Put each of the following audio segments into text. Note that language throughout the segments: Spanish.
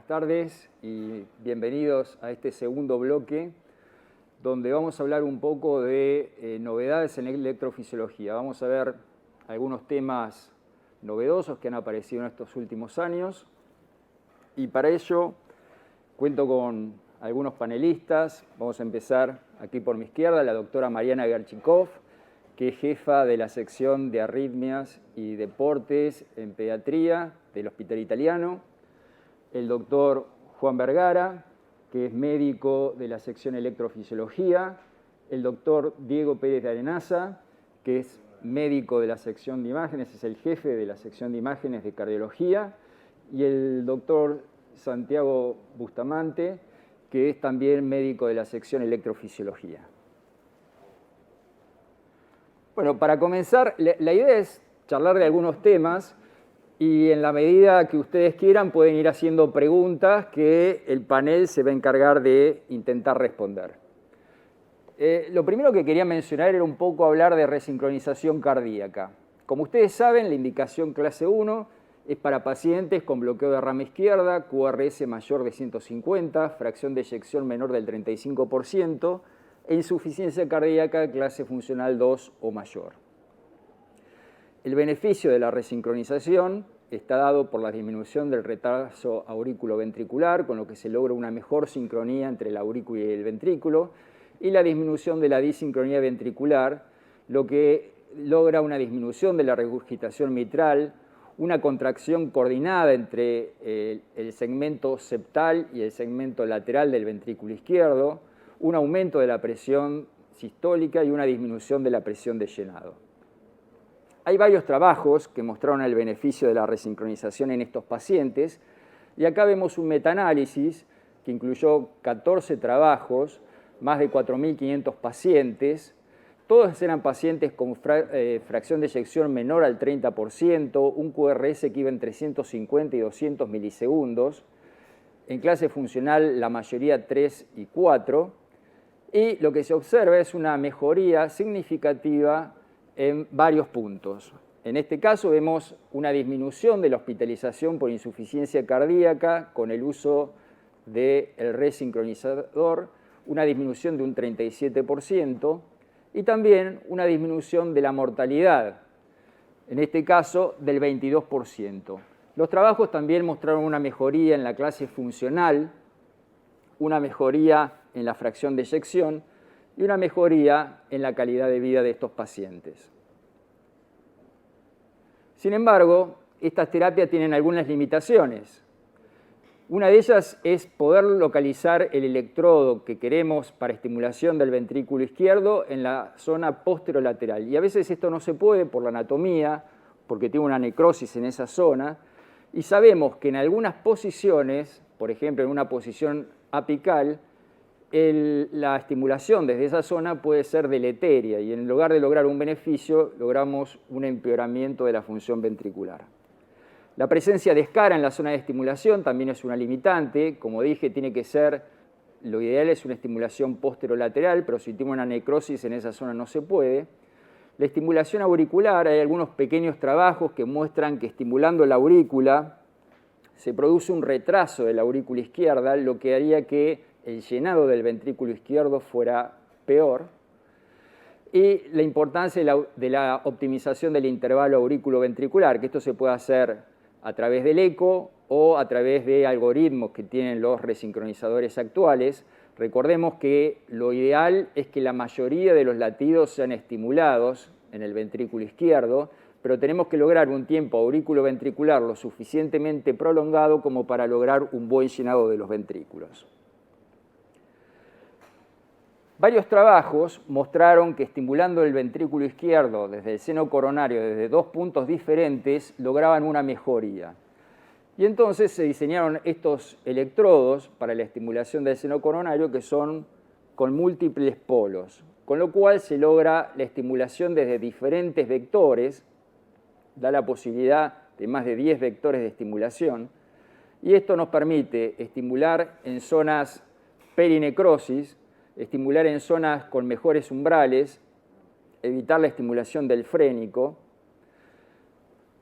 tardes y bienvenidos a este segundo bloque donde vamos a hablar un poco de novedades en electrofisiología. Vamos a ver algunos temas novedosos que han aparecido en estos últimos años y para ello cuento con algunos panelistas. Vamos a empezar aquí por mi izquierda, la doctora Mariana Gerchikov, que es jefa de la sección de arritmias y deportes en pediatría del Hospital Italiano. El doctor Juan Vergara, que es médico de la sección electrofisiología. El doctor Diego Pérez de Arenaza, que es médico de la sección de imágenes, es el jefe de la sección de imágenes de cardiología. Y el doctor Santiago Bustamante, que es también médico de la sección electrofisiología. Bueno, para comenzar, la idea es charlar de algunos temas y en la medida que ustedes quieran pueden ir haciendo preguntas que el panel se va a encargar de intentar responder. Lo primero que quería mencionar era un poco hablar de resincronización cardíaca. Como ustedes saben, la indicación clase 1 es para pacientes con bloqueo de rama izquierda, QRS mayor de 150, fracción de eyección menor del 35%, e insuficiencia cardíaca clase funcional 2 o mayor. El beneficio de la resincronización está dado por la disminución del retraso aurículo-ventricular, con lo que se logra una mejor sincronía entre el aurículo y el ventrículo, y la disminución de la disincronía ventricular, lo que logra una disminución de la regurgitación mitral, una contracción coordinada entre el segmento septal y el segmento lateral del ventrículo izquierdo, un aumento de la presión sistólica y una disminución de la presión de llenado. Hay varios trabajos que mostraron el beneficio de la resincronización en estos pacientes y acá vemos un metaanálisis que incluyó 14 trabajos, más de 4.500 pacientes. Todos eran pacientes con fracción de eyección menor al 30%, un QRS que iba entre 150 y 200 milisegundos, en clase funcional la mayoría 3 y 4, y lo que se observa es una mejoría significativa en varios puntos. En este caso vemos una disminución de la hospitalización por insuficiencia cardíaca con el uso del resincronizador, una disminución de un 37% y también una disminución de la mortalidad, en este caso del 22%. Los trabajos también mostraron una mejoría en la clase funcional, una mejoría en la fracción de eyección y una mejoría en la calidad de vida de estos pacientes. Sin embargo, estas terapias tienen algunas limitaciones. Una de ellas es poder localizar el electrodo que queremos para estimulación del ventrículo izquierdo en la zona posterolateral. Y a veces esto no se puede por la anatomía, porque tiene una necrosis en esa zona. Y sabemos que en algunas posiciones, por ejemplo en una posición apical, la estimulación desde esa zona puede ser deleteria y en lugar de lograr un beneficio, logramos un empeoramiento de la función ventricular. La presencia de escara en la zona de estimulación también es una limitante. Como dije, tiene que ser, lo ideal es una estimulación posterolateral, pero si tiene una necrosis en esa zona no se puede. La estimulación auricular, hay algunos pequeños trabajos que muestran que estimulando la aurícula se produce un retraso de la aurícula izquierda, lo que haría que el llenado del ventrículo izquierdo fuera peor, y la importancia de la optimización del intervalo aurículo-ventricular, que esto se puede hacer a través del eco o a través de algoritmos que tienen los resincronizadores actuales. Recordemos que lo ideal es que la mayoría de los latidos sean estimulados en el ventrículo izquierdo, pero tenemos que lograr un tiempo aurículo-ventricular lo suficientemente prolongado como para lograr un buen llenado de los ventrículos. Varios trabajos mostraron que estimulando el ventrículo izquierdo desde el seno coronario, desde dos puntos diferentes, lograban una mejoría. Y entonces se diseñaron estos electrodos para la estimulación del seno coronario que son con múltiples polos, con lo cual se logra la estimulación desde diferentes vectores, da la posibilidad de más de 10 vectores de estimulación, y esto nos permite estimular en zonas perinecrosis, estimular en zonas con mejores umbrales, evitar la estimulación del frénico,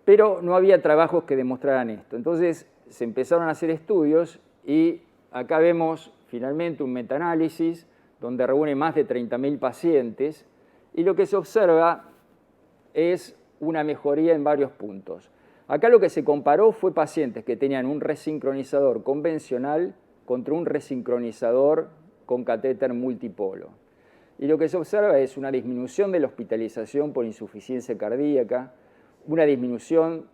pero no había trabajos que demostraran esto. Entonces se empezaron a hacer estudios Y acá vemos finalmente un metaanálisis donde reúne más de 30.000 pacientes y lo que se observa es una mejoría en varios puntos. Acá lo que se comparó fue pacientes que tenían un resincronizador convencional contra un resincronizador con catéter multipolo. Y lo que se observa es una disminución de la hospitalización por insuficiencia cardíaca, una disminución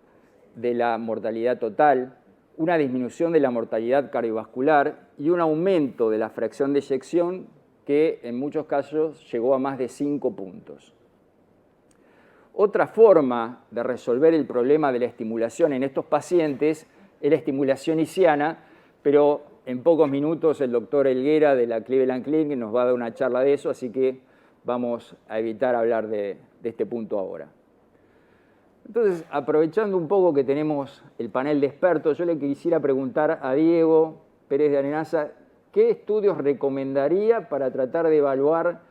de la mortalidad total, una disminución de la mortalidad cardiovascular y un aumento de la fracción de eyección que en muchos casos llegó a más de 5 puntos. Otra forma de resolver el problema de la estimulación en estos pacientes es la estimulación isiana, pero en pocos minutos el doctor Helguera de la Cleveland Clinic nos va a dar una charla de eso, así que vamos a evitar hablar de este punto ahora. Entonces, aprovechando un poco que tenemos el panel de expertos, yo le quisiera preguntar a Diego Pérez de Arenaza, ¿qué estudios recomendaría para tratar de evaluar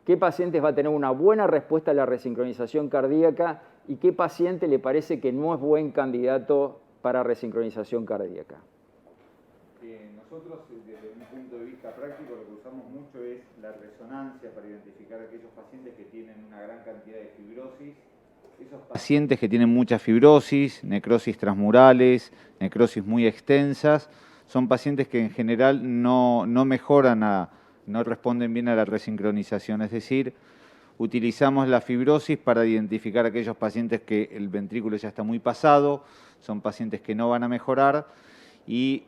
qué pacientes va a tener una buena respuesta a la resincronización cardíaca y qué paciente le parece que no es buen candidato para resincronización cardíaca? Nosotros, desde un punto de vista práctico, lo que usamos mucho es la resonancia para identificar aquellos pacientes que tienen una gran cantidad de fibrosis. Esos pacientes que tienen mucha fibrosis, necrosis transmurales, necrosis muy extensas, son pacientes que en general no mejoran, no responden bien a la resincronización. Es decir, utilizamos la fibrosis para identificar aquellos pacientes que el ventrículo ya está muy pasado, son pacientes que no van a mejorar y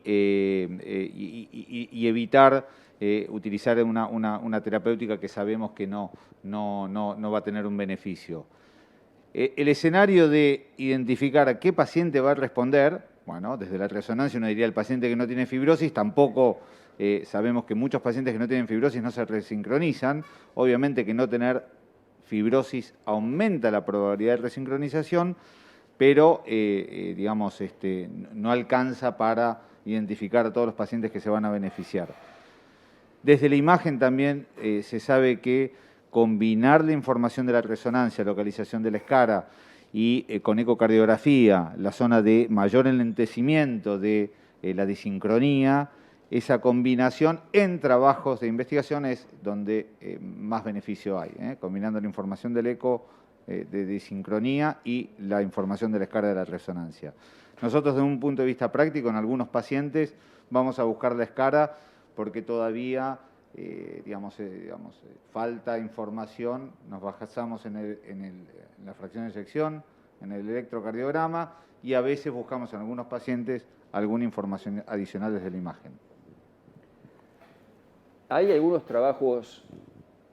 evitar utilizar una terapéutica que sabemos que no va a tener un beneficio. El escenario de identificar a qué paciente va a responder, bueno, desde la resonancia uno diría el paciente que no tiene fibrosis, tampoco sabemos que muchos pacientes que no tienen fibrosis no se resincronizan. Obviamente que no tener fibrosis aumenta la probabilidad de resincronización, pero digamos, no alcanza para identificar a todos los pacientes que se van a beneficiar. Desde la imagen también se sabe que combinar la información de la resonancia, localización de la escara y con ecocardiografía, la zona de mayor enlentecimiento de la disincronía, esa combinación en trabajos de investigación es donde más beneficio hay, combinando la información del eco de disincronía y la información de la escara de la resonancia. Nosotros, desde un punto de vista práctico, en algunos pacientes vamos a buscar la escara porque todavía falta información, nos basamos en la fracción de eyección, en el electrocardiograma y a veces buscamos en algunos pacientes alguna información adicional desde la imagen. Hay algunos trabajos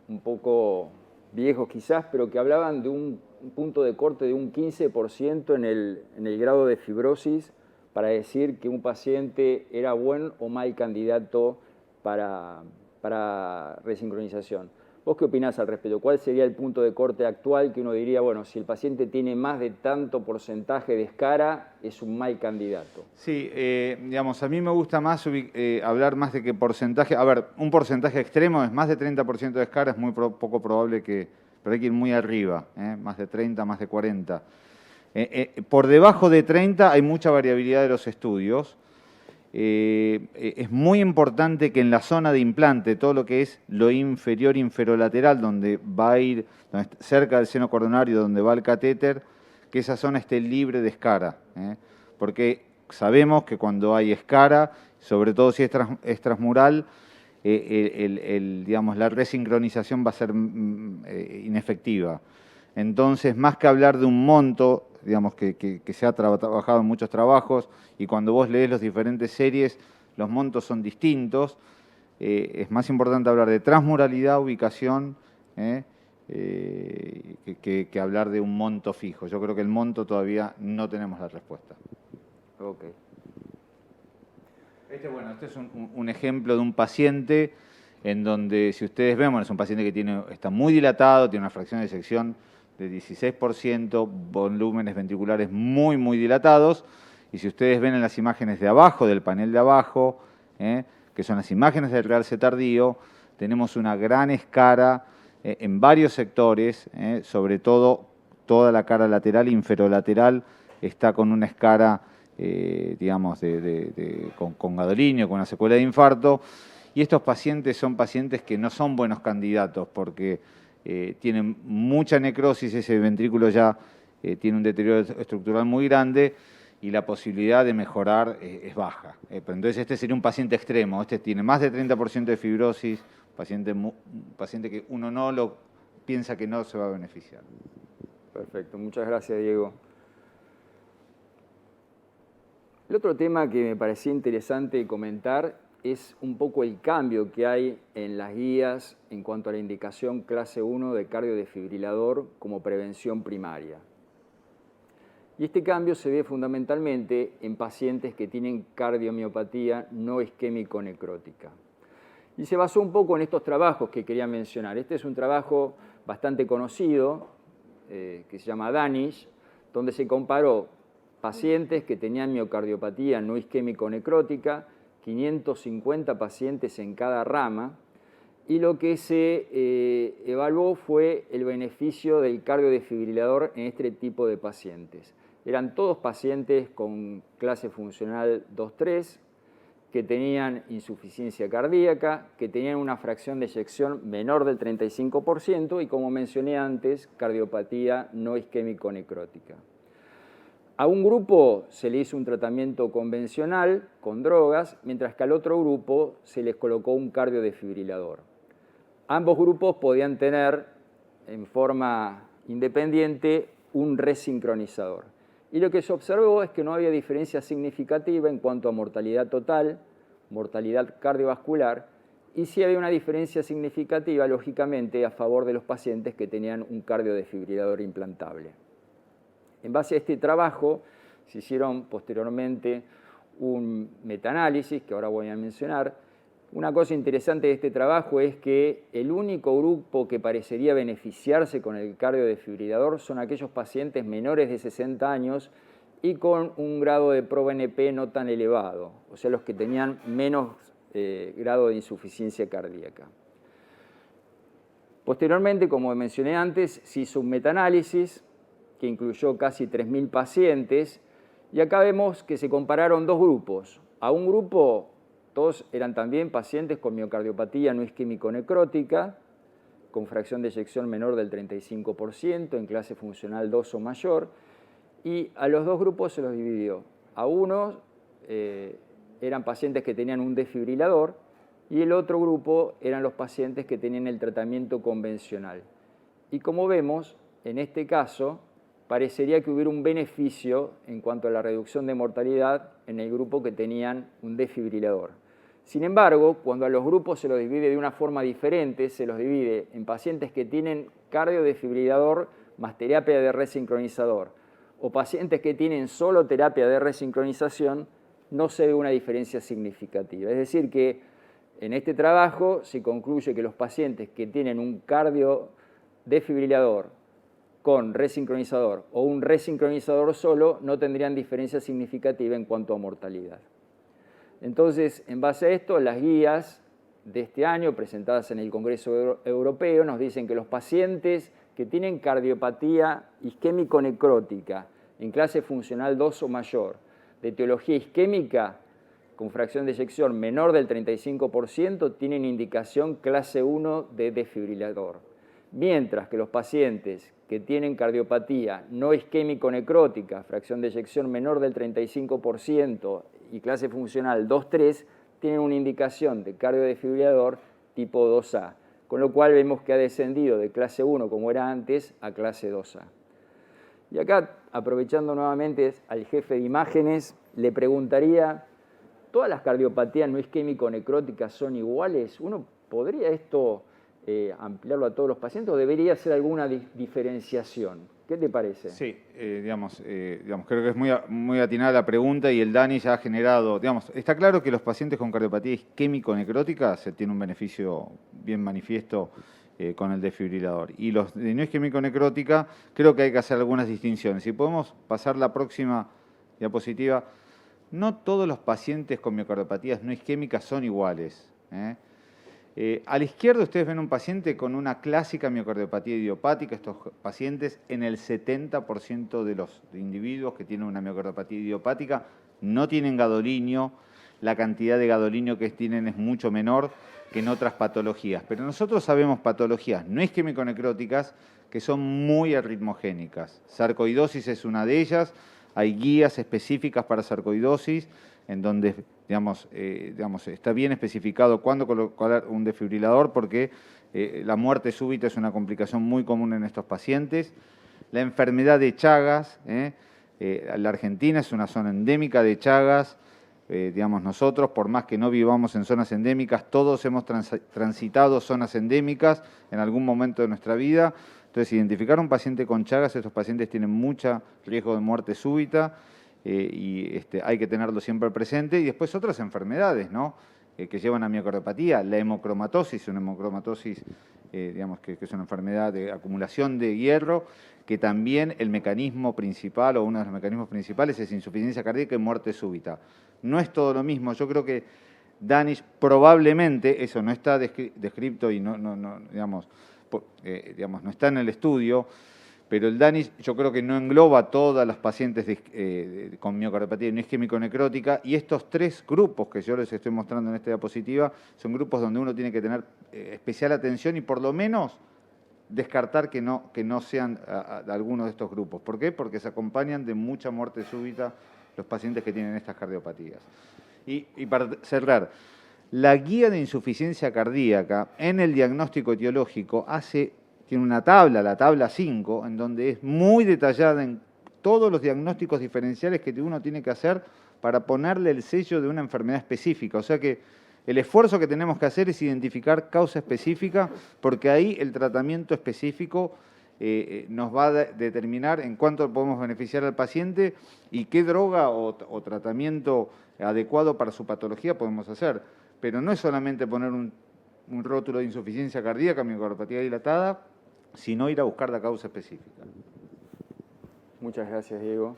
un poco viejos quizás, pero que hablaban de un punto de corte de un 15% en el grado de fibrosis para decir que un paciente era buen o mal candidato para resincronización. ¿Vos qué opinás al respecto? ¿Cuál sería el punto de corte actual que uno diría, bueno, si el paciente tiene más de tanto porcentaje de escara, es un mal candidato? Sí, digamos, a mí me gusta más hablar más de que porcentaje. A ver, un porcentaje extremo es más de 30% de escara, es muy poco probable pero hay que ir muy arriba, más de 30, más de 40. Por debajo de 30 hay mucha variabilidad de los estudios. Es muy importante que en la zona de implante, todo lo que es lo inferior inferolateral, donde va a ir cerca del seno coronario, donde va el catéter, que esa zona esté libre de escara, porque sabemos que cuando hay escara, sobre todo si es transmural, digamos, la resincronización va a ser inefectiva. Entonces, más que hablar de un monto, digamos, que se ha trabajado en muchos trabajos, y cuando vos lees las diferentes series, los montos son distintos, es más importante hablar de transmuralidad, ubicación, que hablar de un monto fijo. Yo creo que el monto todavía no tenemos la respuesta. Okay. Este es un ejemplo de un paciente en donde, si ustedes ven, es un paciente que está muy dilatado, tiene una fracción de eyección de 16%, volúmenes ventriculares muy, muy dilatados, y si ustedes ven en las imágenes de abajo, del panel de abajo, que son las imágenes del realce tardío, tenemos una gran escara en varios sectores, sobre todo toda la cara lateral, inferolateral, está con una escara digamos, con gadolinio, con una secuela de infarto. Y estos pacientes son pacientes que no son buenos candidatos porque tienen mucha necrosis, ese ventrículo ya tiene un deterioro estructural muy grande y la posibilidad de mejorar es baja. Pero entonces este sería un paciente extremo, este tiene más de 30% de fibrosis, paciente que uno no lo piensa que no se va a beneficiar. Perfecto, muchas gracias, Diego. El otro tema que me parecía interesante comentar es un poco el cambio que hay en las guías en cuanto a la indicación clase 1 de cardiodefibrilador como prevención primaria. Y este cambio se ve fundamentalmente en pacientes que tienen cardiomiopatía no isquémico-necrótica. Y se basó un poco en estos trabajos que quería mencionar. Este es un trabajo bastante conocido, que se llama Danish, donde se comparó pacientes que tenían miocardiopatía no isquémico-necrótica, 550 pacientes en cada rama, y lo que se evaluó fue el beneficio del cardiodefibrilador en este tipo de pacientes. Eran todos pacientes con clase funcional 2-3, que tenían insuficiencia cardíaca, que tenían una fracción de eyección menor del 35% y, como mencioné antes, cardiopatía no isquémico-necrótica. A un grupo se le hizo un tratamiento convencional con drogas, mientras que al otro grupo se les colocó un cardiodefibrilador. Ambos grupos podían tener en forma independiente un resincronizador. Y lo que se observó es que no había diferencia significativa en cuanto a mortalidad total, mortalidad cardiovascular, y sí había una diferencia significativa, lógicamente, a favor de los pacientes que tenían un cardiodefibrilador implantable. En base a este trabajo se hicieron posteriormente un metaanálisis, que ahora voy a mencionar. Una cosa interesante de este trabajo es que el único grupo que parecería beneficiarse con el cardiodefibrilador son aquellos pacientes menores de 60 años y con un grado de ProBNP no tan elevado, o sea, los que tenían menos grado de insuficiencia cardíaca. Posteriormente, como mencioné antes, se hizo un metaanálisis que incluyó casi 3.000 pacientes, y acá vemos que se compararon dos grupos. A un grupo, todos eran también pacientes con miocardiopatía no isquémico-necrótica, con fracción de eyección menor del 35%, en clase funcional 2 o mayor, y a los dos grupos se los dividió. A unos eran pacientes que tenían un desfibrilador, y el otro grupo eran los pacientes que tenían el tratamiento convencional. Y como vemos, en este caso, parecería que hubiera un beneficio en cuanto a la reducción de mortalidad en el grupo que tenían un desfibrilador. Sin embargo, cuando a los grupos se los divide de una forma diferente, se los divide en pacientes que tienen cardiodefibrilador más terapia de resincronizador o pacientes que tienen solo terapia de resincronización, no se ve una diferencia significativa. Es decir, que en este trabajo se concluye que los pacientes que tienen un cardiodefibrilador con resincronizador o un resincronizador solo no tendrían diferencia significativa en cuanto a mortalidad. Entonces, en base a esto, las guías de este año presentadas en el Congreso Europeo nos dicen que los pacientes que tienen cardiopatía isquémico-necrótica en clase funcional 2 o mayor, de etiología isquémica con fracción de eyección menor del 35%, tienen indicación clase 1 de desfibrilador. Mientras que los pacientes que tienen cardiopatía no isquémico-necrótica, fracción de eyección menor del 35% y clase funcional 2-3, tienen una indicación de cardiodefibrilador tipo 2A, con lo cual vemos que ha descendido de clase 1, como era antes, a clase 2A. Y acá, aprovechando nuevamente al jefe de imágenes, le preguntaría, ¿todas las cardiopatías no isquémico-necróticas son iguales? ¿Uno podría esto ampliarlo a todos los pacientes o debería hacer alguna diferenciación? ¿Qué te parece? Sí, creo que es muy atinada la pregunta y el DANI ya ha generado, está claro que los pacientes con cardiopatía isquémico-necrótica se tiene un beneficio bien manifiesto con el desfibrilador. Y los de no isquémico-necrótica, creo que hay que hacer algunas distinciones. Si podemos pasar la próxima diapositiva, no todos los pacientes con miocardopatías no isquémicas son iguales. A la izquierda ustedes ven un paciente con una clásica miocardiopatía idiopática. Estos pacientes, en el 70% de los individuos que tienen una miocardiopatía idiopática, no tienen gadolinio, la cantidad de gadolinio que tienen es mucho menor que en otras patologías. Pero nosotros sabemos patologías no isquémico-necróticas que son muy arritmogénicas. Sarcoidosis es una de ellas, hay guías específicas para sarcoidosis, en donde digamos, está bien especificado cuándo colocar un desfibrilador, porque la muerte súbita es una complicación muy común en estos pacientes. La enfermedad de Chagas, la Argentina es una zona endémica de Chagas. Digamos, nosotros, por más que no vivamos en zonas endémicas, todos hemos transitado zonas endémicas en algún momento de nuestra vida. Entonces, identificar a un paciente con Chagas, estos pacientes tienen mucho riesgo de muerte súbita y hay que tenerlo siempre presente. Y después otras enfermedades, ¿no? Que llevan a miocardiopatía, la hemocromatosis, una hemocromatosis, digamos, que es una enfermedad de acumulación de hierro, que también el mecanismo principal o uno de los mecanismos principales es insuficiencia cardíaca y muerte súbita. No es todo lo mismo. Yo creo que Danish probablemente, eso no está descrito y digamos, no está en el estudio, pero el Danish yo creo que no engloba a todas las pacientes con miocardiopatía no isquémico-necrótica, y estos tres grupos que yo les estoy mostrando en esta diapositiva son grupos donde uno tiene que tener especial atención y por lo menos descartar que no sean algunos de estos grupos. ¿Por qué? Porque se acompañan de mucha muerte súbita los pacientes que tienen estas cardiopatías. Y para cerrar, la guía de insuficiencia cardíaca en el diagnóstico etiológico tiene una tabla, la tabla 5, en donde es muy detallada en todos los diagnósticos diferenciales que uno tiene que hacer para ponerle el sello de una enfermedad específica. O sea que el esfuerzo que tenemos que hacer es identificar causa específica, porque ahí el tratamiento específico nos va a determinar en cuánto podemos beneficiar al paciente y qué droga o tratamiento adecuado para su patología podemos hacer. Pero no es solamente poner un rótulo de insuficiencia cardíaca, miocardiopatía dilatada, sino ir a buscar la causa específica. Muchas gracias, Diego.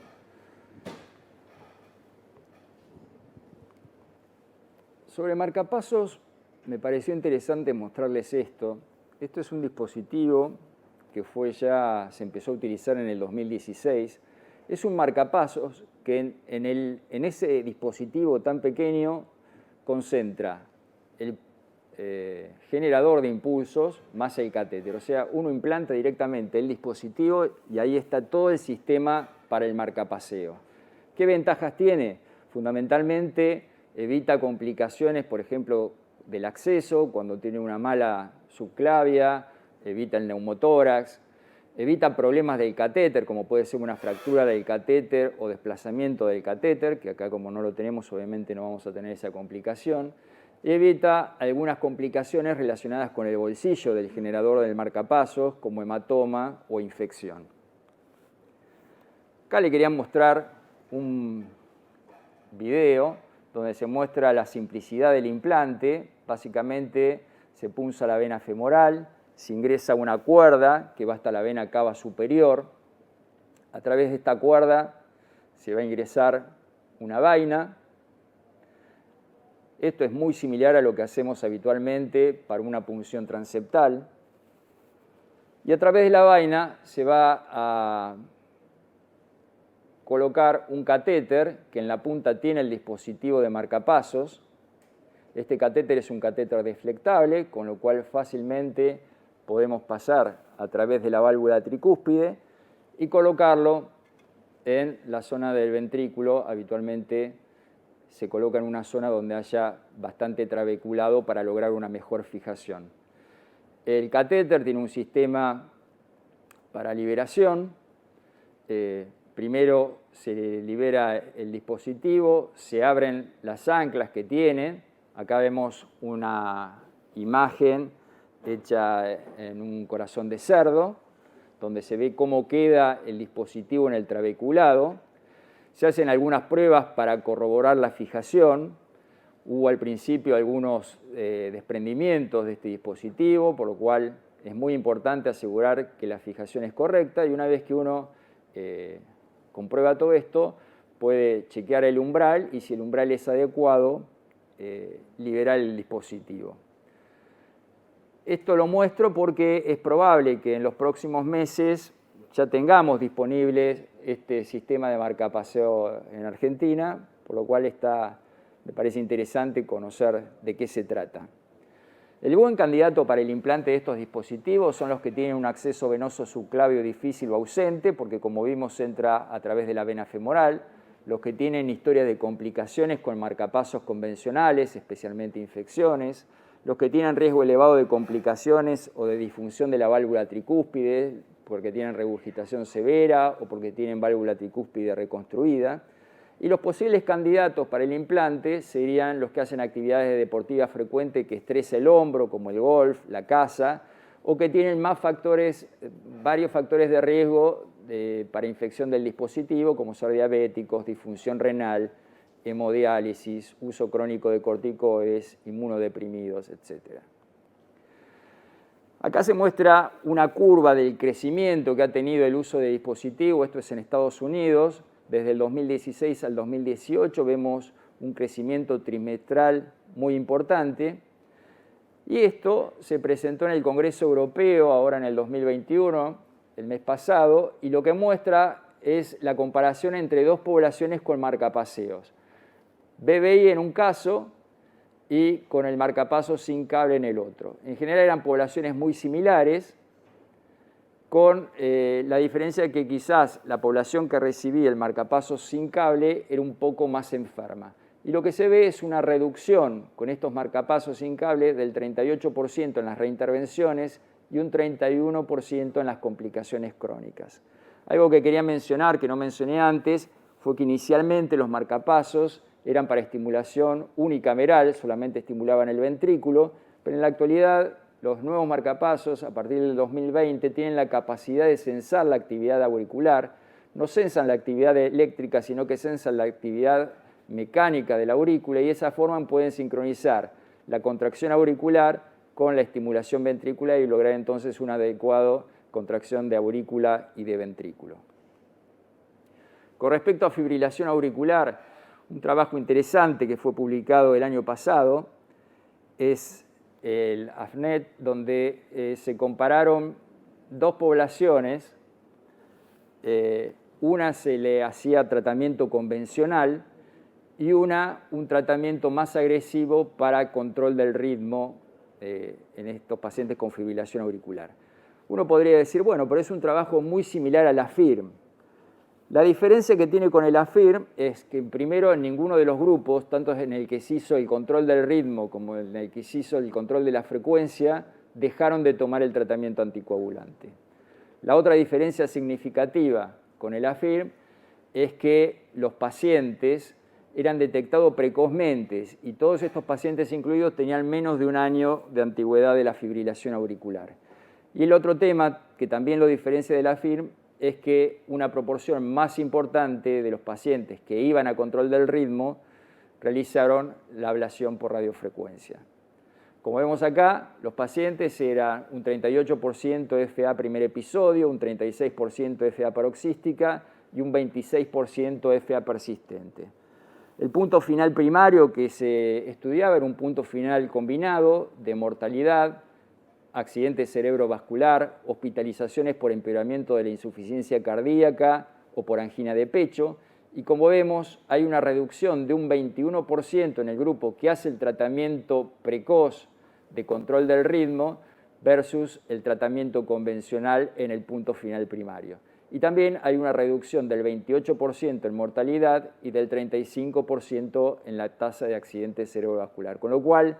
Sobre marcapasos, me pareció interesante mostrarles esto. Esto es un dispositivo que se empezó a utilizar en el 2016. Es un marcapasos que en ese dispositivo tan pequeño concentra el generador de impulsos más el catéter. O sea, uno implanta directamente el dispositivo y ahí está todo el sistema para el marcapaseo. ¿Qué ventajas tiene? Fundamentalmente evita complicaciones, por ejemplo, del acceso, cuando tiene una mala subclavia, evita el neumotórax, evita problemas del catéter, como puede ser una fractura del catéter o desplazamiento del catéter, que acá como no lo tenemos, obviamente no vamos a tener esa complicación. Evita algunas complicaciones relacionadas con el bolsillo del generador del marcapasos, como hematoma o infección. Acá le quería mostrar un video donde se muestra la simplicidad del implante. Básicamente se punza la vena femoral, se ingresa una cuerda que va hasta la vena cava superior. A través de esta cuerda se va a ingresar una vaina. Esto es muy similar a lo que hacemos habitualmente para una punción transeptal. Y a través de la vaina se va a colocar un catéter que en la punta tiene el dispositivo de marcapasos. Este catéter es un catéter deflectable, con lo cual fácilmente podemos pasar a través de la válvula tricúspide y colocarlo en la zona del ventrículo. Habitualmente se coloca en una zona donde haya bastante trabeculado para lograr una mejor fijación. El catéter tiene un sistema para liberación. Primero se libera el dispositivo, se abren las anclas que tiene. Acá vemos una imagen hecha en un corazón de cerdo, donde se ve cómo queda el dispositivo en el trabeculado. Se hacen algunas pruebas para corroborar la fijación. Hubo al principio algunos desprendimientos de este dispositivo, por lo cual es muy importante asegurar que la fijación es correcta, y una vez que uno comprueba todo esto, puede chequear el umbral y si el umbral es adecuado, liberar el dispositivo. Esto lo muestro porque es probable que en los próximos meses ya tengamos disponible este sistema de marcapaseo en Argentina por lo cual me parece interesante conocer de qué se trata. El buen candidato para el implante de estos dispositivos son los que tienen un acceso venoso subclavio difícil o ausente, porque como vimos entra a través de la vena femoral, los que tienen historia de complicaciones con marcapasos convencionales, especialmente infecciones, los que tienen riesgo elevado de complicaciones o de disfunción de la válvula tricúspide, porque tienen regurgitación severa o porque tienen válvula tricúspide reconstruida. Y los posibles candidatos para el implante serían los que hacen actividades deportivas frecuentes que estresa el hombro, como el golf, la caza, o que tienen varios factores de riesgo para infección del dispositivo, como ser diabéticos, disfunción renal, hemodiálisis, uso crónico de corticoides, inmunodeprimidos, etc. Acá se muestra una curva del crecimiento que ha tenido el uso de dispositivos, esto es en Estados Unidos. Desde el 2016 al 2018 vemos un crecimiento trimestral muy importante y esto se presentó en el Congreso Europeo ahora en el 2021, el mes pasado, y lo que muestra es la comparación entre dos poblaciones con marcapaseos. BBI en un caso y con el marcapasos sin cable en el otro. En general eran poblaciones muy similares, con la diferencia de que quizás la población que recibía el marcapasos sin cable era un poco más enferma. Y lo que se ve es una reducción con estos marcapasos sin cable del 38% en las reintervenciones y un 31% en las complicaciones crónicas. Algo que quería mencionar, que no mencioné antes, fue que inicialmente los marcapasos eran para estimulación unicameral, solamente estimulaban el ventrículo, pero en la actualidad los nuevos marcapasos, a partir del 2020, tienen la capacidad de censar la actividad auricular. No censan la actividad eléctrica, sino que censan la actividad mecánica de la aurícula y de esa forma pueden sincronizar la contracción auricular con la estimulación ventricular y lograr entonces una adecuada contracción de aurícula y de ventrículo. Con respecto a fibrilación auricular, un trabajo interesante que fue publicado el año pasado es el AFNET, donde se compararon dos poblaciones. Una se le hacía tratamiento convencional y un tratamiento más agresivo para control del ritmo en estos pacientes con fibrilación auricular. Uno podría decir, bueno, pero es un trabajo muy similar al AFIRM. La diferencia que tiene con el AFIRM es que primero en ninguno de los grupos, tanto en el que se hizo el control del ritmo como en el que se hizo el control de la frecuencia, dejaron de tomar el tratamiento anticoagulante. La otra diferencia significativa con el AFIRM es que los pacientes eran detectados precozmente y todos estos pacientes incluidos tenían menos de un año de antigüedad de la fibrilación auricular. Y el otro tema que también lo diferencia del AFIRM es que una proporción más importante de los pacientes que iban a control del ritmo realizaron la ablación por radiofrecuencia. Como vemos acá, los pacientes eran un 38% FA primer episodio, un 36% FA paroxística y un 26% FA persistente. El punto final primario que se estudiaba era un punto final combinado de mortalidad, accidente cerebrovascular, hospitalizaciones por empeoramiento de la insuficiencia cardíaca o por angina de pecho. Y como vemos, hay una reducción de un 21% en el grupo que hace el tratamiento precoz de control del ritmo versus el tratamiento convencional en el punto final primario. Y también hay una reducción del 28% en mortalidad y del 35% en la tasa de accidente cerebrovascular. Con lo cual,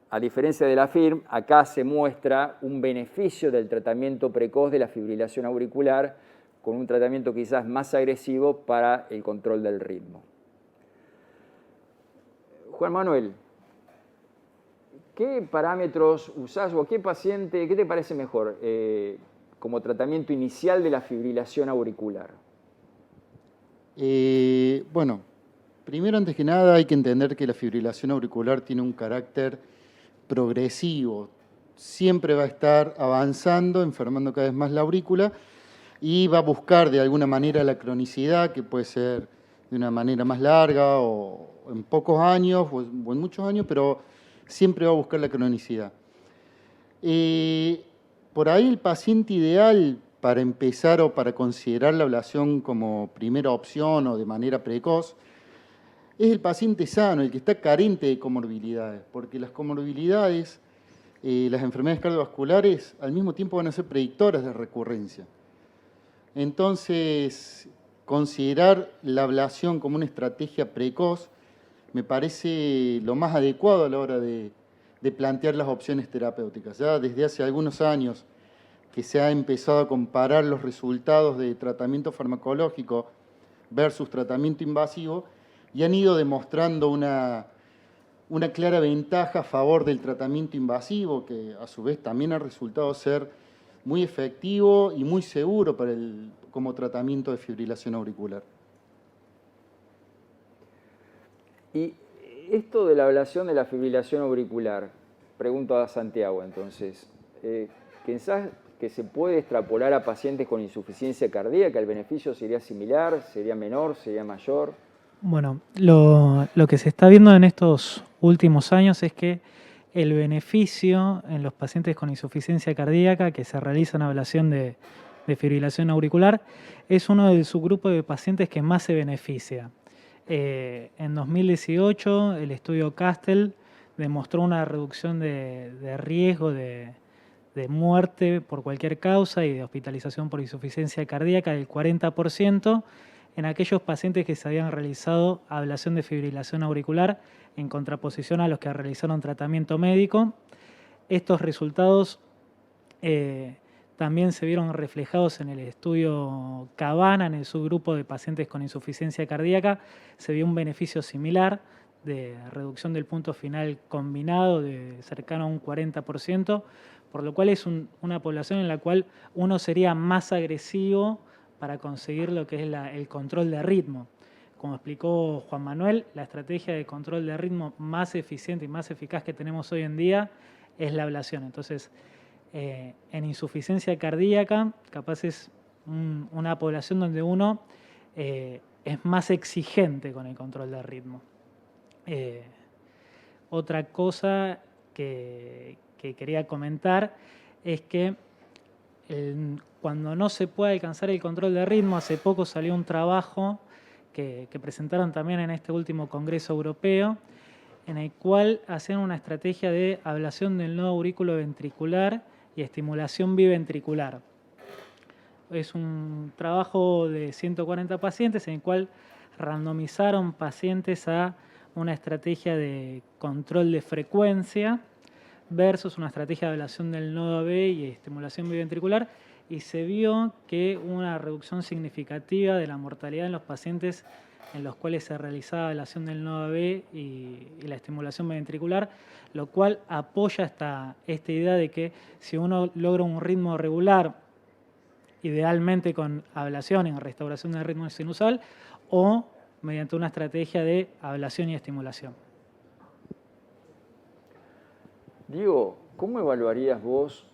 a diferencia de la FIRM, acá se muestra un beneficio del tratamiento precoz de la fibrilación auricular con un tratamiento quizás más agresivo para el control del ritmo. Juan Manuel, ¿qué parámetros usás o qué paciente, qué te parece mejor como tratamiento inicial de la fibrilación auricular? Bueno, primero, antes que nada, hay que entender que la fibrilación auricular tiene un carácter progresivo. Siempre va a estar avanzando, enfermando cada vez más la aurícula y va a buscar de alguna manera la cronicidad, que puede ser de una manera más larga o en pocos años o en muchos años, pero siempre va a buscar la cronicidad. Por ahí el paciente ideal para empezar o para considerar la ablación como primera opción o de manera precoz es el paciente sano, el que está carente de comorbilidades, porque las comorbilidades, las enfermedades cardiovasculares, al mismo tiempo van a ser predictoras de recurrencia. Entonces, considerar la ablación como una estrategia precoz me parece lo más adecuado a la hora de plantear las opciones terapéuticas. Ya desde hace algunos años que se ha empezado a comparar los resultados de tratamiento farmacológico versus tratamiento invasivo y han ido demostrando una clara ventaja a favor del tratamiento invasivo, que a su vez también ha resultado ser muy efectivo y muy seguro como tratamiento de fibrilación auricular. Y esto de la ablación de la fibrilación auricular, pregunto a Santiago entonces, ¿pensás que se puede extrapolar a pacientes con insuficiencia cardíaca? ¿El beneficio sería similar, sería menor, sería mayor? Bueno, lo que se está viendo en estos últimos años es que el beneficio en los pacientes con insuficiencia cardíaca que se realizan ablación de fibrilación auricular es uno del subgrupo de pacientes que más se beneficia. En 2018 el estudio Castel demostró una reducción de riesgo de muerte por cualquier causa y de hospitalización por insuficiencia cardíaca del 40% en aquellos pacientes que se habían realizado ablación de fibrilación auricular en contraposición a los que realizaron tratamiento médico. Estos resultados también se vieron reflejados en el estudio Cabana, en el subgrupo de pacientes con insuficiencia cardíaca. Se vio un beneficio similar de reducción del punto final combinado de cercano a un 40%, por lo cual es una población en la cual uno sería más agresivo para conseguir lo que es el control de ritmo. Como explicó Juan Manuel, la estrategia de control de ritmo más eficiente y más eficaz que tenemos hoy en día es la ablación. Entonces, en insuficiencia cardíaca, capaz es una población donde uno es más exigente con el control de ritmo. Otra cosa que quería comentar es que cuando no se puede alcanzar el control de ritmo, hace poco salió un trabajo que presentaron también en este último Congreso Europeo, en el cual hacían una estrategia de ablación del nodo auriculoventricular y estimulación biventricular. Es un trabajo de 140 pacientes en el cual randomizaron pacientes a una estrategia de control de frecuencia versus una estrategia de ablación del nodo AB y estimulación biventricular, y se vio que hubo una reducción significativa de la mortalidad en los pacientes en los cuales se realizaba ablación del nodo AB y la estimulación biventricular, lo cual apoya esta idea de que si uno logra un ritmo regular, idealmente con ablación en restauración del ritmo sinusal, o mediante una estrategia de ablación y estimulación. Diego, ¿cómo evaluarías vos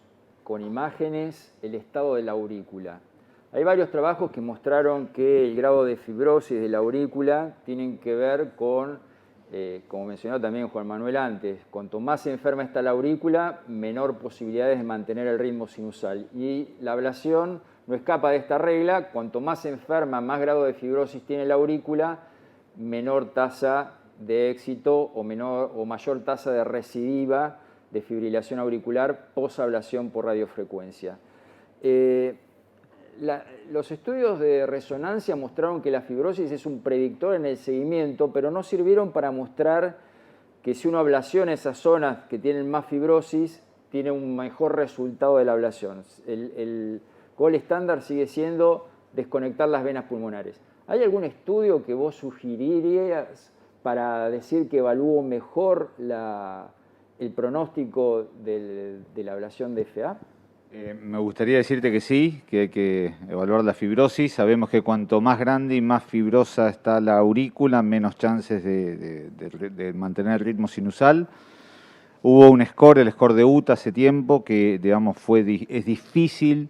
con imágenes el estado de la aurícula? Hay varios trabajos que mostraron que el grado de fibrosis de la aurícula tienen que ver con, como mencionó también Juan Manuel antes, cuanto más enferma está la aurícula, menor posibilidades de mantener el ritmo sinusal. Y la ablación no escapa de esta regla: cuanto más enferma, más grado de fibrosis tiene la aurícula, menor tasa de éxito o mayor tasa de recidiva de fibrilación auricular posablación por radiofrecuencia. Los estudios de resonancia mostraron que la fibrosis es un predictor en el seguimiento, pero no sirvieron para mostrar que si uno ablaciona esas zonas que tienen más fibrosis, tiene un mejor resultado de la ablación. El gold estándar sigue siendo desconectar las venas pulmonares. ¿Hay algún estudio que vos sugerirías para decir que evalúo mejor el pronóstico de la ablación de FA? Me gustaría decirte que sí, que hay que evaluar la fibrosis. Sabemos que cuanto más grande y más fibrosa está la aurícula, menos chances de mantener el ritmo sinusal. Hubo un score, el score de UTA hace tiempo, que digamos es difícil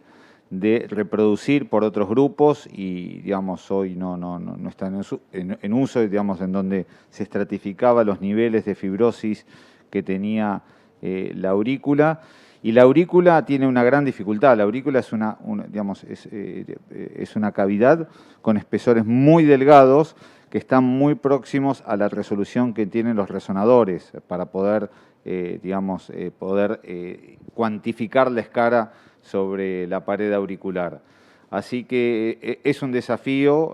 de reproducir por otros grupos y digamos hoy no está en uso, digamos, en donde se estratificaba los niveles de fibrosis que tenía la aurícula. Y la aurícula tiene una gran dificultad. La aurícula es una cavidad con espesores muy delgados que están muy próximos a la resolución que tienen los resonadores para poder, cuantificar la escara sobre la pared auricular. Así que es un desafío, o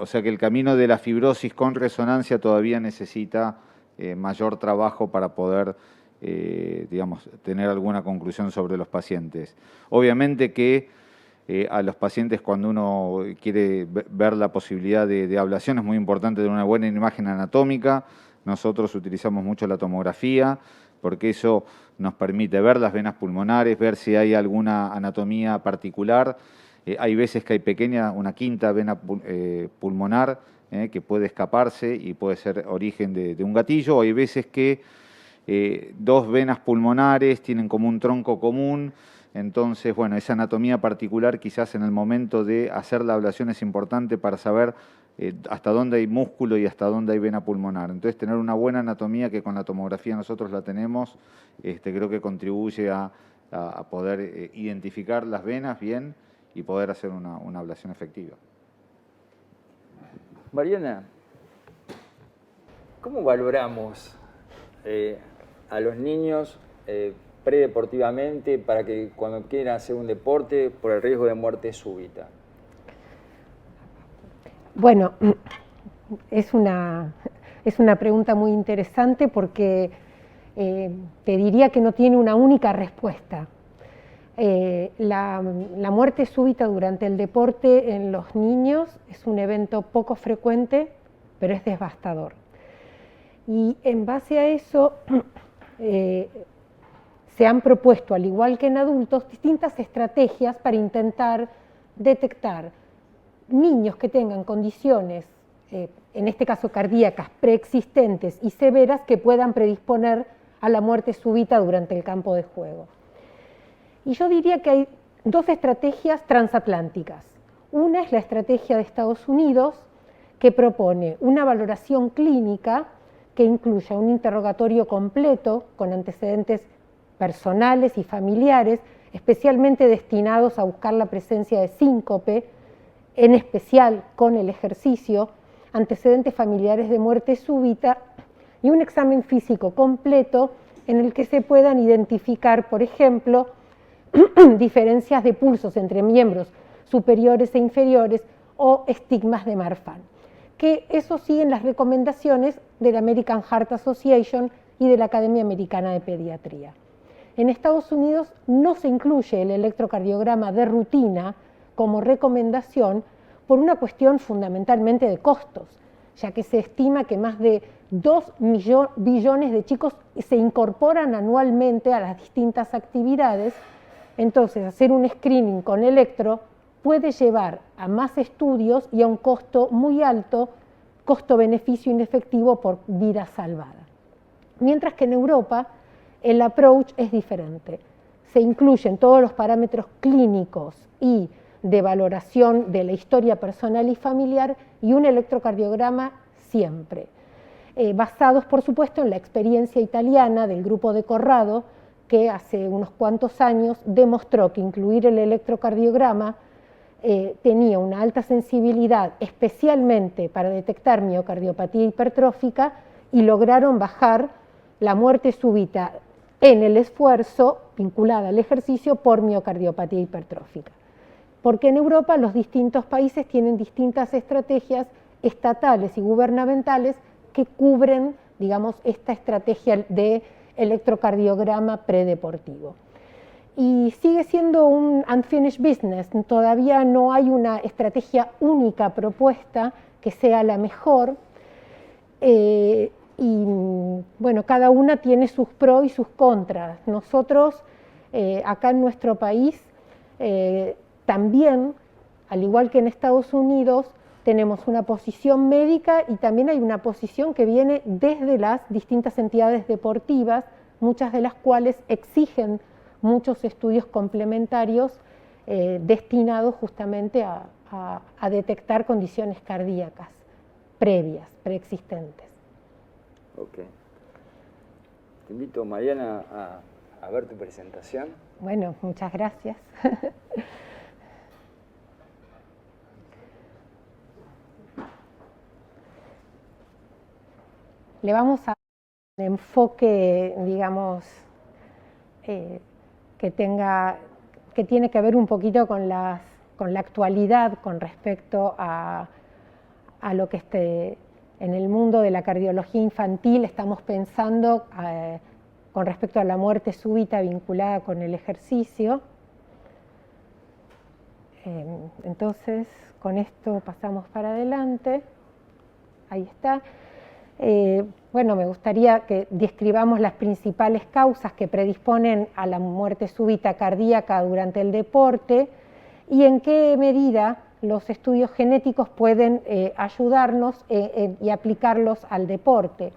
sea que el camino de la fibrosis con resonancia todavía necesita mayor trabajo para poder, tener alguna conclusión sobre los pacientes. Obviamente que a los pacientes, cuando uno quiere ver la posibilidad de ablación, es muy importante tener una buena imagen anatómica. Nosotros utilizamos mucho la tomografía, porque eso nos permite ver las venas pulmonares, ver si hay alguna anatomía particular. Hay veces que hay una quinta vena pulmonar que puede escaparse y puede ser origen de un gatillo. O hay veces que dos venas pulmonares tienen como un tronco común. Entonces, bueno, esa anatomía particular quizás en el momento de hacer la ablación es importante para saber hasta dónde hay músculo y hasta dónde hay vena pulmonar. Entonces, tener una buena anatomía, que con la tomografía nosotros la tenemos, creo que contribuye a poder identificar las venas bien y poder hacer una ablación efectiva. Mariana, ¿cómo valoramos a los niños predeportivamente para que cuando quieran hacer un deporte por el riesgo de muerte súbita? Bueno, es una pregunta muy interesante porque te diría que no tiene una única respuesta. La muerte súbita durante el deporte en los niños es un evento poco frecuente, pero es devastador. Y en base a eso se han propuesto, al igual que en adultos, distintas estrategias para intentar detectar niños que tengan condiciones, en este caso cardíacas, preexistentes y severas, que puedan predisponer a la muerte súbita durante el campo de juego. Y yo diría que hay dos estrategias transatlánticas. Una es la estrategia de Estados Unidos, que propone una valoración clínica que incluya un interrogatorio completo con antecedentes personales y familiares, especialmente destinados a buscar la presencia de síncope, en especial con el ejercicio, antecedentes familiares de muerte súbita, y un examen físico completo en el que se puedan identificar, por ejemplo, diferencias de pulsos entre miembros superiores e inferiores o estigmas de Marfan, que eso siguen las recomendaciones de la American Heart Association y de la Academia Americana de Pediatría. En Estados Unidos no se incluye el electrocardiograma de rutina como recomendación por una cuestión fundamentalmente de costos, ya que se estima que más de 2 billones de chicos se incorporan anualmente a las distintas actividades. Entonces, hacer un screening con electro puede llevar a más estudios y a un costo muy alto, costo-beneficio inefectivo por vida salvada. Mientras que en Europa el approach es diferente. Se incluyen todos los parámetros clínicos y de valoración de la historia personal y familiar y un electrocardiograma siempre, basados por supuesto en la experiencia italiana del grupo de Corrado, que hace unos cuantos años demostró que incluir el electrocardiograma tenía una alta sensibilidad, especialmente para detectar miocardiopatía hipertrófica, y lograron bajar la muerte súbita en el esfuerzo vinculada al ejercicio por miocardiopatía hipertrófica. Porque en Europa los distintos países tienen distintas estrategias estatales y gubernamentales que cubren, digamos, esta estrategia de electrocardiograma predeportivo. Y sigue siendo un unfinished business, todavía no hay una estrategia única propuesta que sea la mejor, y bueno, cada una tiene sus pros y sus contras. Nosotros, acá en nuestro país, también, al igual que en Estados Unidos, tenemos una posición médica y también hay una posición que viene desde las distintas entidades deportivas, muchas de las cuales exigen muchos estudios complementarios destinados justamente a detectar condiciones cardíacas previas, preexistentes. Ok. Te invito, Mariana, a ver tu presentación. Bueno, muchas gracias. le vamos a dar un enfoque, digamos, que tiene que ver un poquito con la actualidad con respecto a lo que en el mundo de la cardiología infantil estamos pensando con respecto a la muerte súbita vinculada con el ejercicio. Entonces, con esto pasamos para adelante. Ahí está. Bueno, me gustaría que describamos las principales causas que predisponen a la muerte súbita cardíaca durante el deporte y en qué medida los estudios genéticos pueden ayudarnos y aplicarlos al deporte.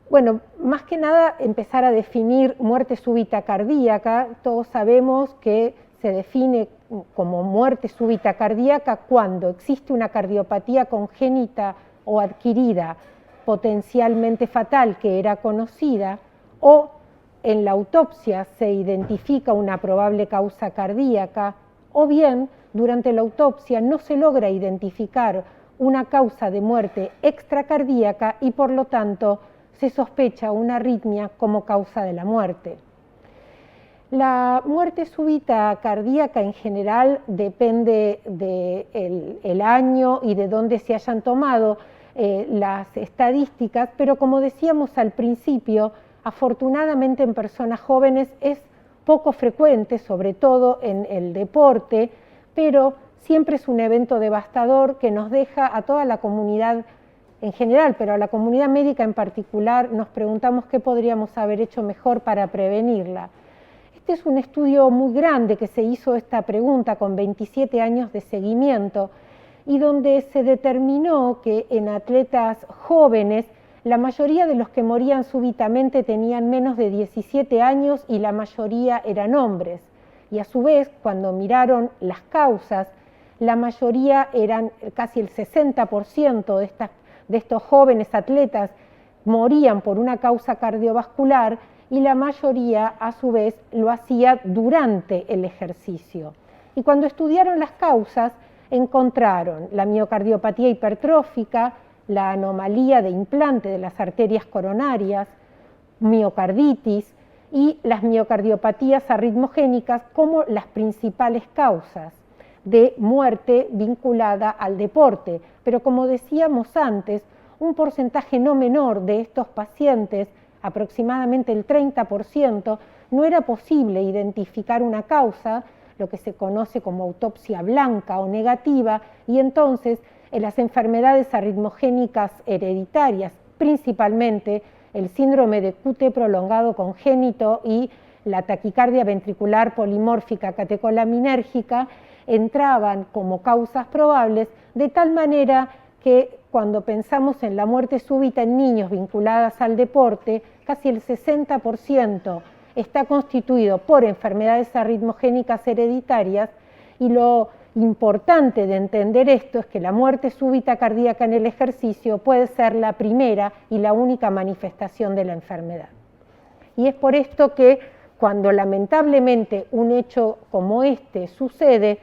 Bueno, más que nada empezar a definir muerte súbita cardíaca. Todos sabemos que se define como muerte súbita cardíaca cuando existe una cardiopatía congénita o adquirida potencialmente fatal que era conocida, o en la autopsia se identifica una probable causa cardíaca, o bien durante la autopsia no se logra identificar una causa de muerte extracardíaca y por lo tanto se sospecha una arritmia como causa de la muerte. La muerte súbita cardíaca en general depende del año y de dónde se hayan tomado las estadísticas, pero como decíamos al principio, afortunadamente en personas jóvenes es poco frecuente, sobre todo en el deporte, pero siempre es un evento devastador que nos deja a toda la comunidad en general, pero a la comunidad médica en particular, nos preguntamos qué podríamos haber hecho mejor para prevenirla. Este es un estudio muy grande que se hizo esta pregunta con 27 años de seguimiento y donde se determinó que en atletas jóvenes la mayoría de los que morían súbitamente tenían menos de 17 años y la mayoría eran hombres. Y a su vez, cuando miraron las causas, la mayoría eran casi el 60% de estos jóvenes atletas morían por una causa cardiovascular y la mayoría a su vez lo hacía durante el ejercicio. Y cuando estudiaron las causas encontraron la miocardiopatía hipertrófica, la anomalía de implante de las arterias coronarias, miocarditis y las miocardiopatías arritmogénicas como las principales causas de muerte vinculada al deporte. Pero como decíamos antes, un porcentaje no menor de estos pacientes, aproximadamente el 30%, no era posible identificar una causa, lo que se conoce como autopsia blanca o negativa, y entonces en las enfermedades arritmogénicas hereditarias, principalmente el síndrome de QT prolongado congénito y la taquicardia ventricular polimórfica catecolaminérgica, entraban como causas probables, de tal manera que cuando pensamos en la muerte súbita en niños vinculadas al deporte, casi el 60% está constituido por enfermedades arritmogénicas hereditarias, y lo importante de entender esto es que la muerte súbita cardíaca en el ejercicio puede ser la primera y la única manifestación de la enfermedad. Y es por esto que cuando lamentablemente un hecho como este sucede,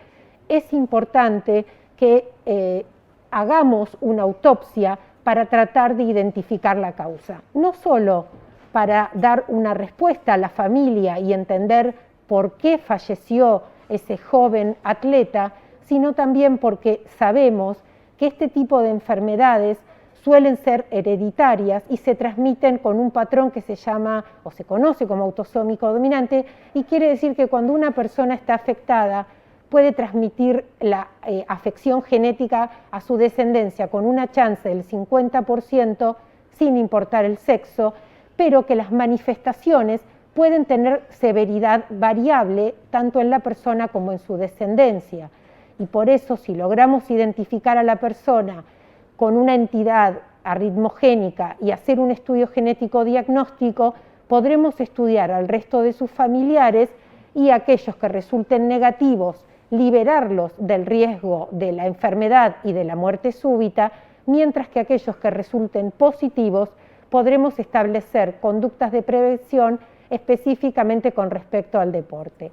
es importante que hagamos una autopsia para tratar de identificar la causa. No solo para dar una respuesta a la familia y entender por qué falleció ese joven atleta, sino también porque sabemos que este tipo de enfermedades suelen ser hereditarias y se transmiten con un patrón que se llama o se conoce como autosómico dominante, y quiere decir que cuando una persona está afectada puede transmitir la afección genética a su descendencia con una chance del 50% sin importar el sexo, pero que las manifestaciones pueden tener severidad variable tanto en la persona como en su descendencia. Y por eso, si logramos identificar a la persona con una entidad arritmogénica y hacer un estudio genético diagnóstico, podremos estudiar al resto de sus familiares y aquellos que resulten negativos, liberarlos del riesgo de la enfermedad y de la muerte súbita, mientras que aquellos que resulten positivos podremos establecer conductas de prevención específicamente con respecto al deporte.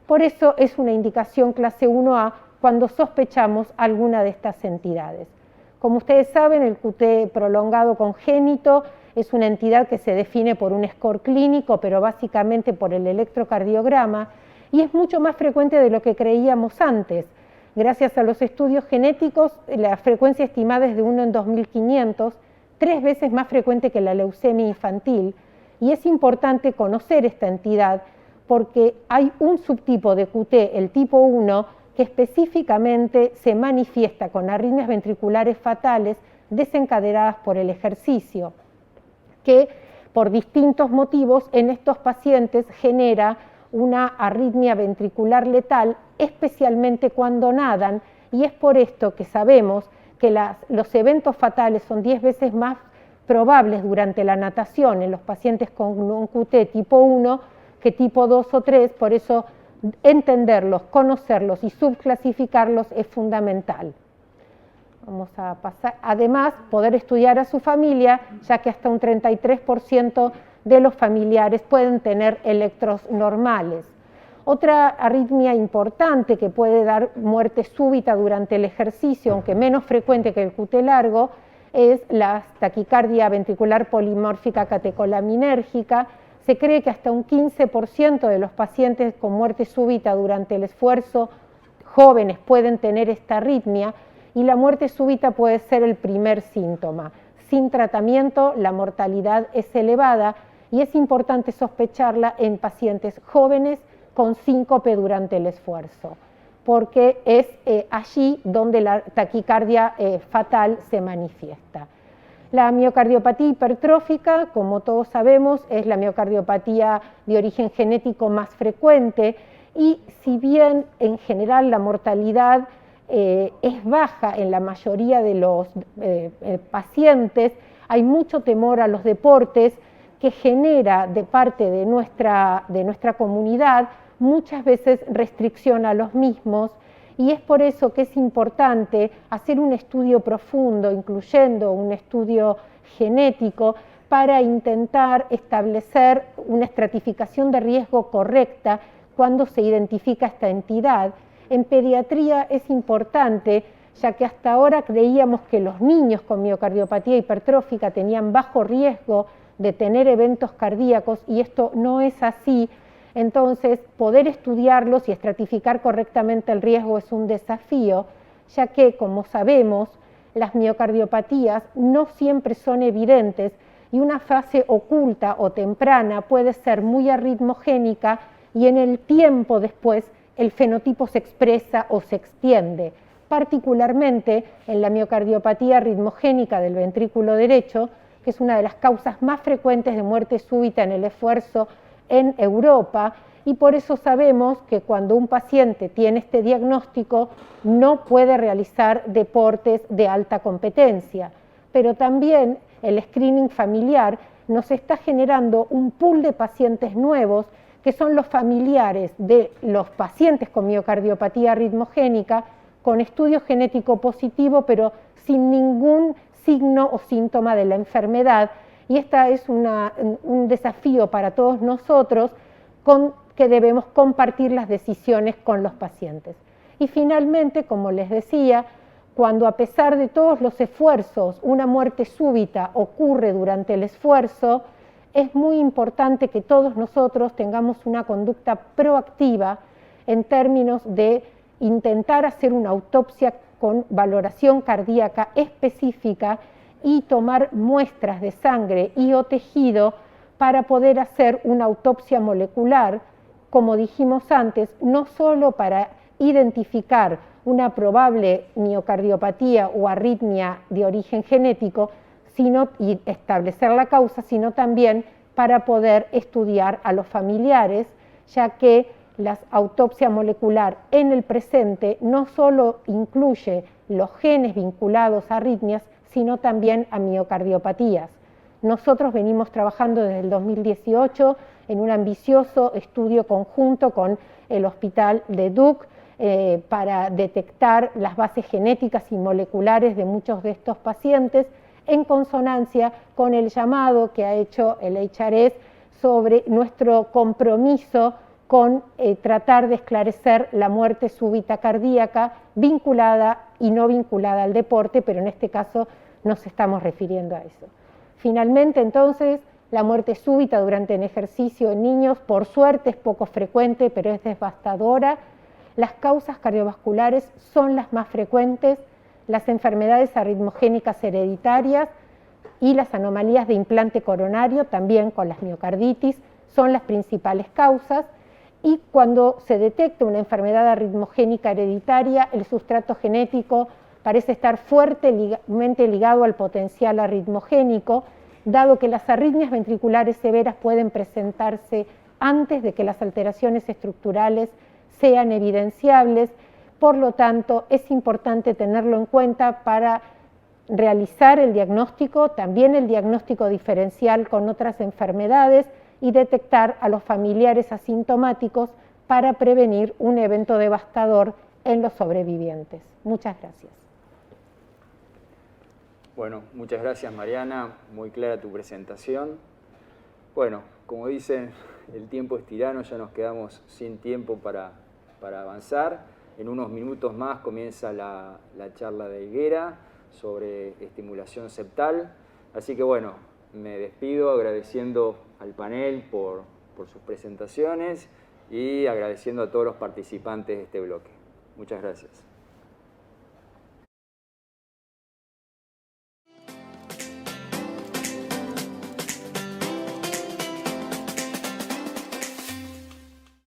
Por eso es una indicación clase 1A cuando sospechamos alguna de estas entidades. Como ustedes saben, el QT prolongado congénito es una entidad que se define por un score clínico, pero básicamente por el electrocardiograma, y es mucho más frecuente de lo que creíamos antes. Gracias a los estudios genéticos, la frecuencia estimada es de 1 en 2500, 3 veces más frecuente que la leucemia infantil, y es importante conocer esta entidad porque hay un subtipo de QT, el tipo 1, que específicamente se manifiesta con arritmias ventriculares fatales desencadenadas por el ejercicio, que por distintos motivos en estos pacientes genera una arritmia ventricular letal, especialmente cuando nadan, y es por esto que sabemos que los eventos fatales son 10 veces más probables durante la natación en los pacientes con un QT tipo 1 que tipo 2 o 3, por eso entenderlos, conocerlos y subclasificarlos es fundamental. Vamos a pasar. Además, poder estudiar a su familia, ya que hasta un 33% de los familiares pueden tener electros normales. Otra arritmia importante que puede dar muerte súbita durante el ejercicio, aunque menos frecuente que el QT largo, es la taquicardia ventricular polimórfica catecolaminérgica. Se cree que hasta un 15% de los pacientes con muerte súbita durante el esfuerzo jóvenes pueden tener esta arritmia, y la muerte súbita puede ser el primer síntoma. Sin tratamiento, la mortalidad es elevada y es importante sospecharla en pacientes jóvenes con síncope durante el esfuerzo, porque es allí donde la taquicardia fatal se manifiesta. La miocardiopatía hipertrófica, como todos sabemos, es la miocardiopatía de origen genético más frecuente, y si bien en general la mortalidad es baja en la mayoría de los pacientes, hay mucho temor a los deportes que genera de parte de nuestra comunidad muchas veces restricción a los mismos, y es por eso que es importante hacer un estudio profundo, incluyendo un estudio genético, para intentar establecer una estratificación de riesgo correcta cuando se identifica esta entidad. En pediatría es importante, ya que hasta ahora creíamos que los niños con miocardiopatía hipertrófica tenían bajo riesgo de tener eventos cardíacos, y esto no es así. Entonces, poder estudiarlos y estratificar correctamente el riesgo es un desafío, ya que, como sabemos, las miocardiopatías no siempre son evidentes, y una fase oculta o temprana puede ser muy arritmogénica, y en el tiempo después el fenotipo se expresa o se extiende, particularmente en la miocardiopatía arritmogénica del ventrículo derecho, que es una de las causas más frecuentes de muerte súbita en el esfuerzo en Europa, y por eso sabemos que cuando un paciente tiene este diagnóstico no puede realizar deportes de alta competencia. Pero también el screening familiar nos está generando un pool de pacientes nuevos, que son los familiares de los pacientes con miocardiopatía arritmogénica, con estudio genético positivo, pero sin ningún signo o síntoma de la enfermedad. Y esta es un desafío para todos nosotros, que debemos compartir las decisiones con los pacientes. Y finalmente, como les decía, cuando a pesar de todos los esfuerzos una muerte súbita ocurre durante el esfuerzo, es muy importante que todos nosotros tengamos una conducta proactiva en términos de intentar hacer una autopsia con valoración cardíaca específica y tomar muestras de sangre y o tejido para poder hacer una autopsia molecular, como dijimos antes, no solo para identificar una probable miocardiopatía o arritmia de origen genético, y establecer la causa, sino también para poder estudiar a los familiares, ya que la autopsia molecular en el presente no solo incluye los genes vinculados a arritmias, sino también a miocardiopatías. Nosotros venimos trabajando desde el 2018 en un ambicioso estudio conjunto con el Hospital de Duke para detectar las bases genéticas y moleculares de muchos de estos pacientes, en consonancia con el llamado que ha hecho el HRS sobre nuestro compromiso con tratar de esclarecer la muerte súbita cardíaca vinculada y no vinculada al deporte, pero en este caso nos estamos refiriendo a eso. Finalmente, entonces, la muerte súbita durante el ejercicio en niños, por suerte, es poco frecuente, pero es devastadora. Las causas cardiovasculares son las más frecuentes, las enfermedades arritmogénicas hereditarias y las anomalías de implante coronario, también con las miocarditis, son las principales causas. Y cuando se detecta una enfermedad arritmogénica hereditaria, el sustrato genético parece estar fuertemente ligado al potencial arritmogénico, dado que las arritmias ventriculares severas pueden presentarse antes de que las alteraciones estructurales sean evidenciables. Por lo tanto, es importante tenerlo en cuenta para realizar el diagnóstico, también el diagnóstico diferencial con otras enfermedades, y detectar a los familiares asintomáticos para prevenir un evento devastador en los sobrevivientes. Muchas gracias. Bueno, muchas gracias, Mariana, muy clara tu presentación. Bueno, como dicen, el tiempo es tirano, ya nos quedamos sin tiempo para avanzar. En unos minutos más comienza la charla de Higuera sobre estimulación septal. Así que bueno, me despido agradeciendo al panel por sus presentaciones y agradeciendo a todos los participantes de este bloque. Muchas gracias.